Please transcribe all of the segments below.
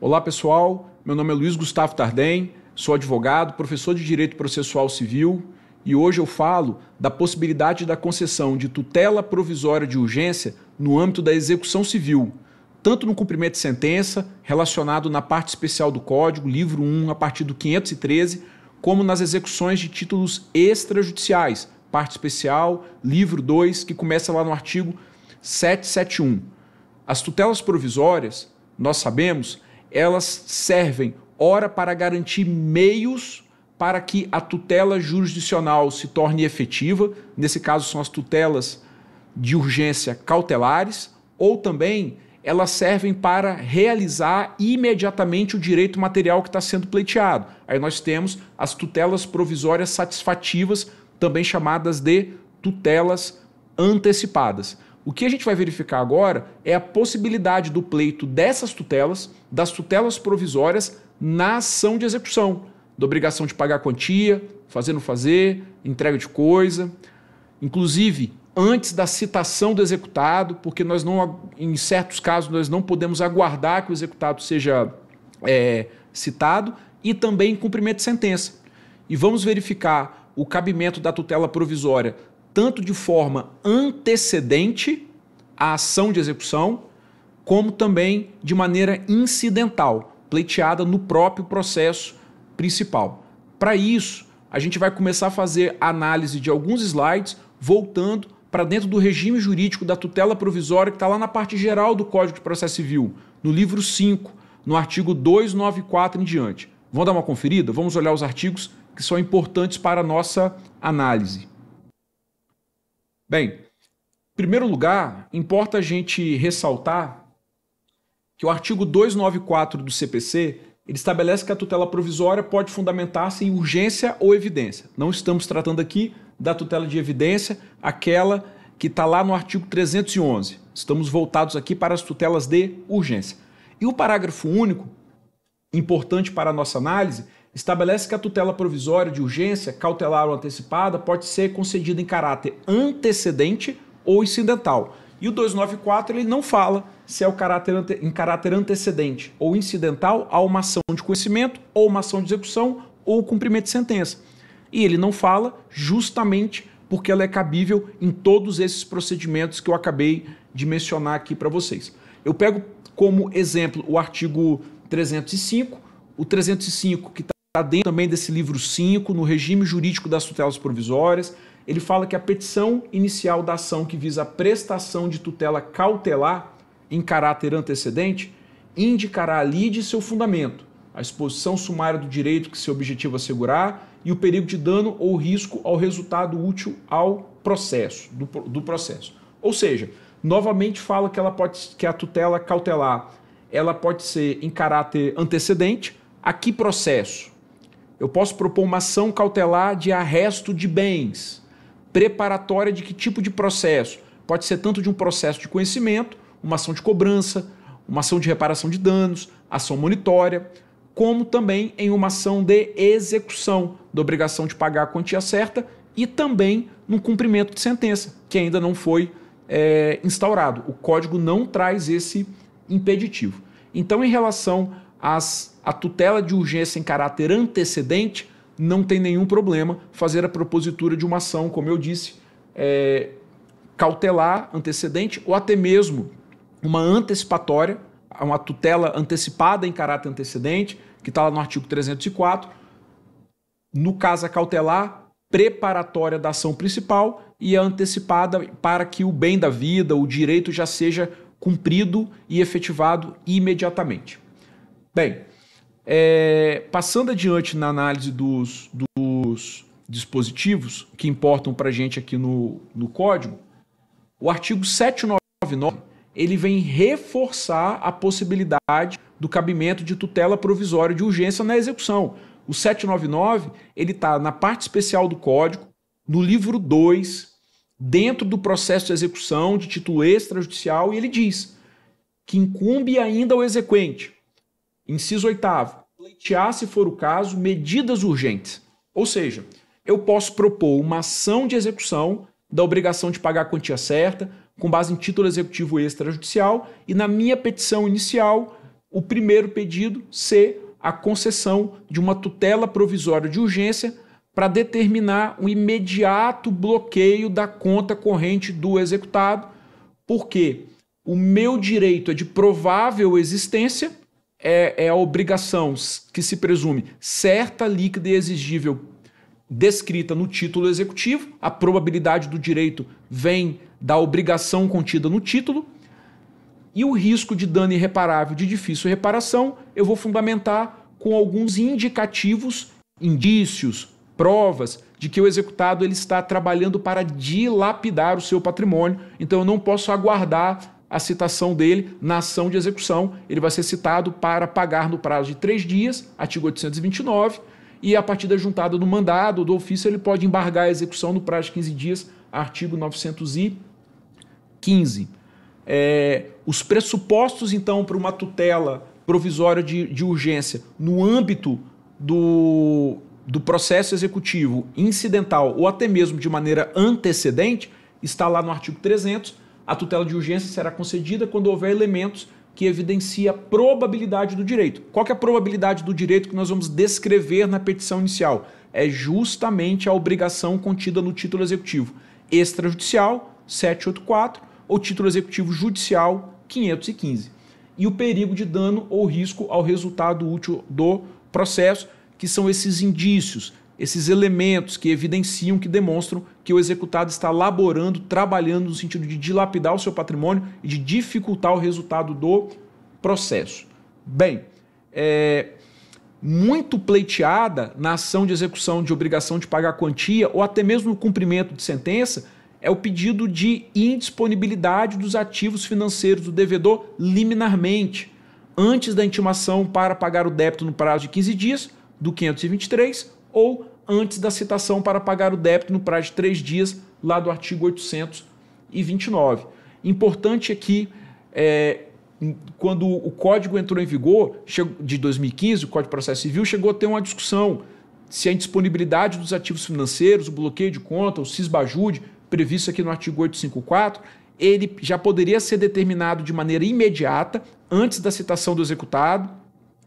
Olá pessoal, meu nome é Luiz Gustavo Tardem, sou advogado, professor de Direito Processual Civil e hoje eu falo da possibilidade da concessão de tutela provisória de urgência no âmbito da execução civil, tanto no cumprimento de sentença, relacionado na parte especial do Código, livro 1, a partir do 513, como nas execuções de títulos extrajudiciais, parte especial, livro 2, que começa lá no artigo 771. As tutelas provisórias, nós sabemos, elas servem, ora, para garantir meios para que a tutela jurisdicional se torne efetiva, nesse caso são as tutelas de urgência cautelares, ou também elas servem para realizar imediatamente o direito material que está sendo pleiteado. Aí nós temos as tutelas provisórias satisfativas, também chamadas de tutelas antecipadas. O que a gente vai verificar agora é a possibilidade do pleito dessas tutelas, das tutelas provisórias, na ação de execução, da obrigação de pagar quantia, fazer, não fazer, entrega de coisa, inclusive antes da citação do executado, porque nós não, em certos casos, nós não podemos aguardar que o executado seja citado, e também em cumprimento de sentença. E vamos verificar o cabimento da tutela provisória tanto de forma antecedente à ação de execução, como também de maneira incidental, pleiteada no próprio processo principal. Para isso, a gente vai começar a fazer análise de alguns slides, voltando para dentro do regime jurídico da tutela provisória, que está lá na parte geral do Código de Processo Civil, no livro 5, no artigo 294 em diante. Vamos dar uma conferida? Vamos olhar os artigos que são importantes para a nossa análise. Bem, em primeiro lugar, importa a gente ressaltar que o artigo 294 do CPC, ele estabelece que a tutela provisória pode fundamentar-se em urgência ou evidência. Não estamos tratando aqui da tutela de evidência, aquela que está lá no artigo 311. Estamos voltados aqui para as tutelas de urgência. E o parágrafo único, importante para a nossa análise, estabelece que a tutela provisória de urgência, cautelar ou antecipada, pode ser concedida em caráter antecedente ou incidental. E o 294 ele não fala se é em caráter antecedente ou incidental a uma ação de conhecimento, ou uma ação de execução, ou cumprimento de sentença. E ele não fala justamente porque ela é cabível em todos esses procedimentos que eu acabei de mencionar aqui para vocês. Eu pego como exemplo o artigo 305, o 305 que está dentro também desse livro 5, no regime jurídico das tutelas provisórias. Ele fala que a petição inicial da ação que visa a prestação de tutela cautelar em caráter antecedente indicará a lide seu fundamento, a exposição sumária do direito que seu objetivo assegurar e o perigo de dano ou risco ao resultado útil ao processo, do processo. Ou seja, novamente fala que a tutela cautelar ela pode ser em caráter antecedente. A que processo? Eu posso propor uma ação cautelar de arresto de bens. Preparatória de que tipo de processo? Pode ser tanto de um processo de conhecimento, uma ação de cobrança, uma ação de reparação de danos, ação monitória, como também em uma ação de execução, da obrigação de pagar a quantia certa e também no cumprimento de sentença, que ainda não foi instaurado. O Código não traz esse impeditivo. Então, em relação a tutela de urgência em caráter antecedente, não tem nenhum problema fazer a propositura de uma ação, como eu disse, cautelar antecedente ou até mesmo uma antecipatória, uma tutela antecipada em caráter antecedente, que está lá no artigo 304. No caso, a cautelar preparatória da ação principal e a antecipada para que o bem da vida, o direito já seja cumprido e efetivado imediatamente. Bem, passando adiante na análise dos dispositivos que importam para a gente aqui no Código, o artigo 799 ele vem reforçar a possibilidade do cabimento de tutela provisória de urgência na execução. O 799 ele está na parte especial do Código, no livro 2, dentro do processo de execução de título extrajudicial, e ele diz que incumbe ainda ao exequente, inciso 8º, pleitear, se for o caso, medidas urgentes. Ou seja, eu posso propor uma ação de execução da obrigação de pagar a quantia certa, com base em título executivo extrajudicial, e na minha petição inicial o primeiro pedido ser a concessão de uma tutela provisória de urgência para determinar um imediato bloqueio da conta corrente do executado, porque o meu direito é de provável existência, é a obrigação que se presume certa, líquida e exigível descrita no título executivo, a probabilidade do direito vem da obrigação contida no título, e o risco de dano irreparável de difícil reparação eu vou fundamentar com alguns indicativos, indícios, provas de que o executado ele está trabalhando para dilapidar o seu patrimônio, então eu não posso aguardar a citação dele na ação de execução, ele vai ser citado para pagar no prazo de 3 dias, artigo 829, e a partir da juntada do mandado ou do ofício ele pode embargar a execução no prazo de 15 dias, artigo 915. Os pressupostos, então, para uma tutela provisória de urgência no âmbito do processo executivo incidental ou até mesmo de maneira antecedente, está lá no artigo 300, a tutela de urgência será concedida quando houver elementos que evidenciem a probabilidade do direito. Qual que é a probabilidade do direito que nós vamos descrever na petição inicial? É justamente a obrigação contida no título executivo extrajudicial, 784, ou título executivo judicial, 515. E o perigo de dano ou risco ao resultado útil do processo, que são esses indícios, esses elementos que evidenciam, que demonstram que o executado está laborando, trabalhando no sentido de dilapidar o seu patrimônio e de dificultar o resultado do processo. Bem, muito pleiteada na ação de execução de obrigação de pagar quantia ou até mesmo no cumprimento de sentença é o pedido de indisponibilidade dos ativos financeiros do devedor liminarmente, antes da intimação para pagar o débito no prazo de 15 dias, do 523, ou antes da citação para pagar o débito no prazo de 3 dias, lá do artigo 829. Importante é que, quando o Código entrou em vigor, de 2015, o Código de Processo Civil, chegou a ter uma discussão se a indisponibilidade dos ativos financeiros, o bloqueio de conta, o cisbajude, previsto aqui no artigo 854, ele já poderia ser determinado de maneira imediata, antes da citação do executado,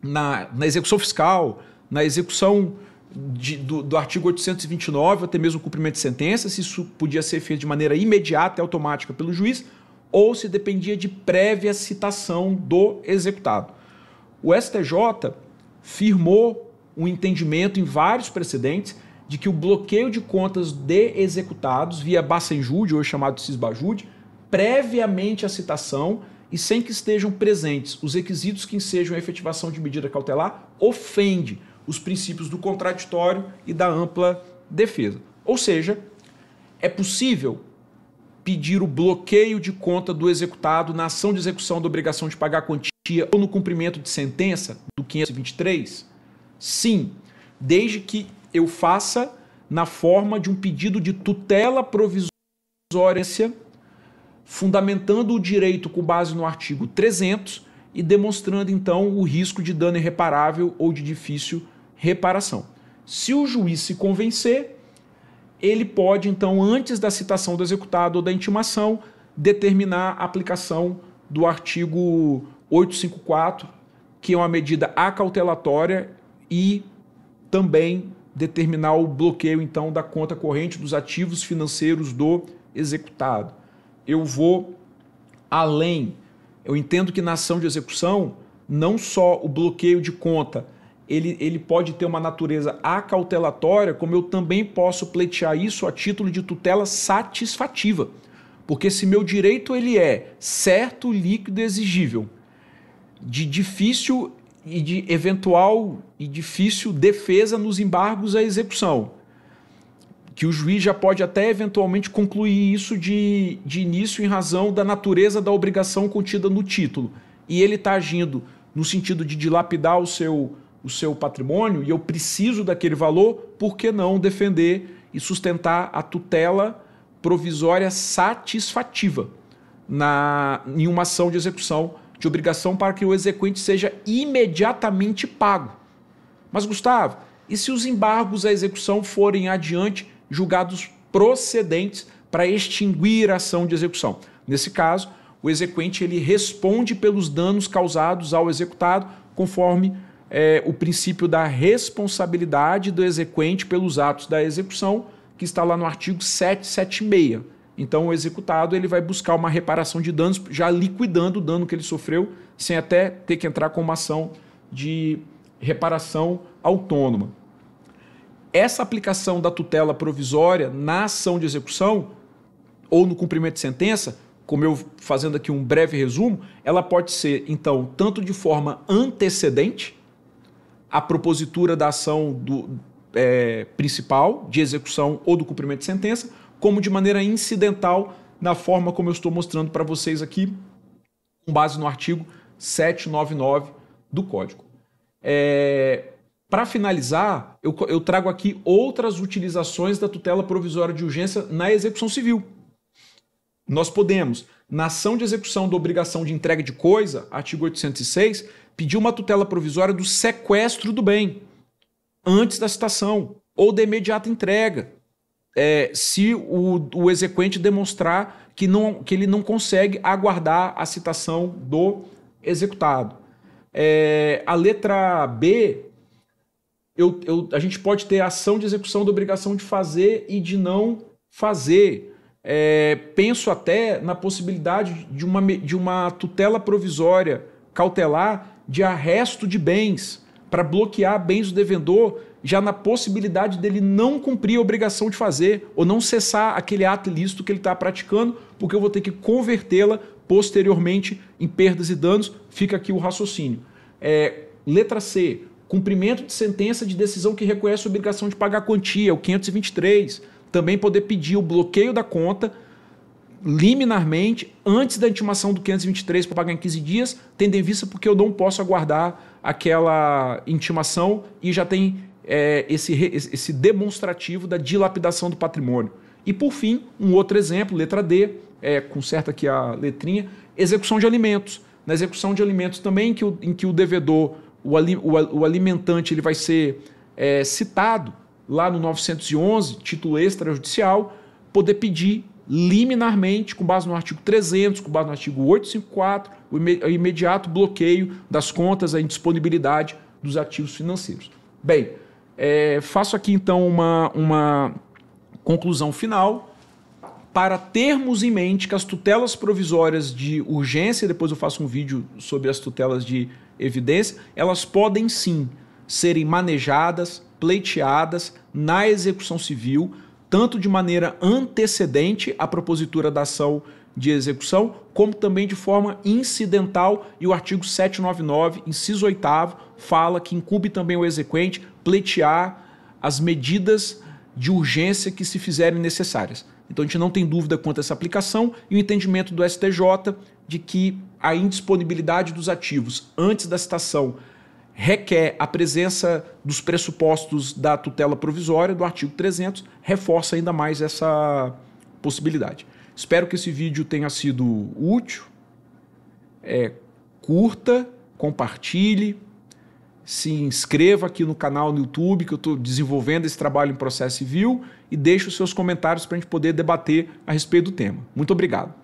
na execução fiscal, na execução do artigo 829, até mesmo o cumprimento de sentença, se isso podia ser feito de maneira imediata e automática pelo juiz, ou se dependia de prévia citação do executado. O STJ firmou um entendimento em vários precedentes de que o bloqueio de contas de executados via bacenjude, hoje chamado de cisbajude, previamente à citação e sem que estejam presentes os requisitos que ensejam a efetivação de medida cautelar, ofende os princípios do contraditório e da ampla defesa. Ou seja, é possível pedir o bloqueio de conta do executado na ação de execução da obrigação de pagar quantia ou no cumprimento de sentença do 523? Sim, desde que eu faça na forma de um pedido de tutela provisória, fundamentando o direito com base no artigo 300 e demonstrando, então, o risco de dano irreparável ou de difícil reparação. Se o juiz se convencer, ele pode, então, antes da citação do executado ou da intimação, determinar a aplicação do artigo 854, que é uma medida acautelatória, e também determinar o bloqueio, então, da conta corrente dos ativos financeiros do executado. Eu vou além. Eu entendo que na ação de execução, não só o bloqueio de conta ele pode ter uma natureza acautelatória, como eu também posso pleitear isso a título de tutela satisfativa. Porque se meu direito ele é certo, líquido e exigível, de difícil e de eventual e difícil defesa nos embargos à execução, que o juiz já pode até eventualmente concluir isso de início em razão da natureza da obrigação contida no título, e ele está agindo no sentido de dilapidar o seu patrimônio, e eu preciso daquele valor, por que não defender e sustentar a tutela provisória satisfativa em uma ação de execução de obrigação para que o exequente seja imediatamente pago? Mas, Gustavo, e se os embargos à execução forem adiante julgados procedentes para extinguir a ação de execução? Nesse caso, o exequente ele responde pelos danos causados ao executado, conforme o princípio da responsabilidade do exequente pelos atos da execução, que está lá no artigo 776. Então, o executado ele vai buscar uma reparação de danos, já liquidando o dano que ele sofreu, sem até ter que entrar com uma ação de reparação autônoma. Essa aplicação da tutela provisória na ação de execução ou no cumprimento de sentença, como eu fazendo aqui um breve resumo, ela pode ser, então, tanto de forma antecedente à propositura da ação principal de execução ou do cumprimento de sentença, como de maneira incidental na forma como eu estou mostrando para vocês aqui, com base no artigo 799 do Código. Para finalizar, eu trago aqui outras utilizações da tutela provisória de urgência na execução civil. Nós podemos, na ação de execução da obrigação de entrega de coisa, artigo 806, pedir uma tutela provisória do sequestro do bem, antes da citação, ou da imediata entrega, se o exequente demonstrar que ele não consegue aguardar a citação do executado. A letra B, a gente pode ter ação de execução da obrigação de fazer e de não fazer. Penso até na possibilidade de uma tutela provisória cautelar de arresto de bens, para bloquear bens do devedor, já na possibilidade dele não cumprir a obrigação de fazer ou não cessar aquele ato ilícito que ele está praticando, porque eu vou ter que convertê-la posteriormente em perdas e danos. Fica aqui o raciocínio. Letra C, cumprimento de sentença de decisão que reconhece a obrigação de pagar a quantia, o 523. Também poder pedir o bloqueio da conta liminarmente antes da intimação do 523 para pagar em 15 dias, tendo em vista porque eu não posso aguardar aquela intimação e já tem esse demonstrativo da dilapidação do patrimônio. E por fim, um outro exemplo, letra D, conserta aqui a letrinha, execução de alimentos. Na execução de alimentos também em que o devedor, o alimentante, ele vai ser citado lá no 911, título extrajudicial, poder pedir liminarmente, com base no artigo 300, com base no artigo 854, o imediato bloqueio das contas, a indisponibilidade dos ativos financeiros. Bem, faço aqui então uma conclusão final para termos em mente que as tutelas provisórias de urgência, depois eu faço um vídeo sobre as tutelas de evidência, elas podem sim serem manejadas, pleiteadas na execução civil, tanto de maneira antecedente à propositura da ação de execução, como também de forma incidental, e o artigo 799, inciso 8º, fala que incumbe também o exequente pleitear as medidas de urgência que se fizerem necessárias. Então a gente não tem dúvida quanto a essa aplicação e o entendimento do STJ de que a indisponibilidade dos ativos antes da citação requer a presença dos pressupostos da tutela provisória do artigo 300, reforça ainda mais essa possibilidade. Espero que esse vídeo tenha sido útil, curta, compartilhe, se inscreva aqui no canal no YouTube, que eu estou desenvolvendo esse trabalho em processo civil, e deixe os seus comentários para a gente poder debater a respeito do tema. Muito obrigado.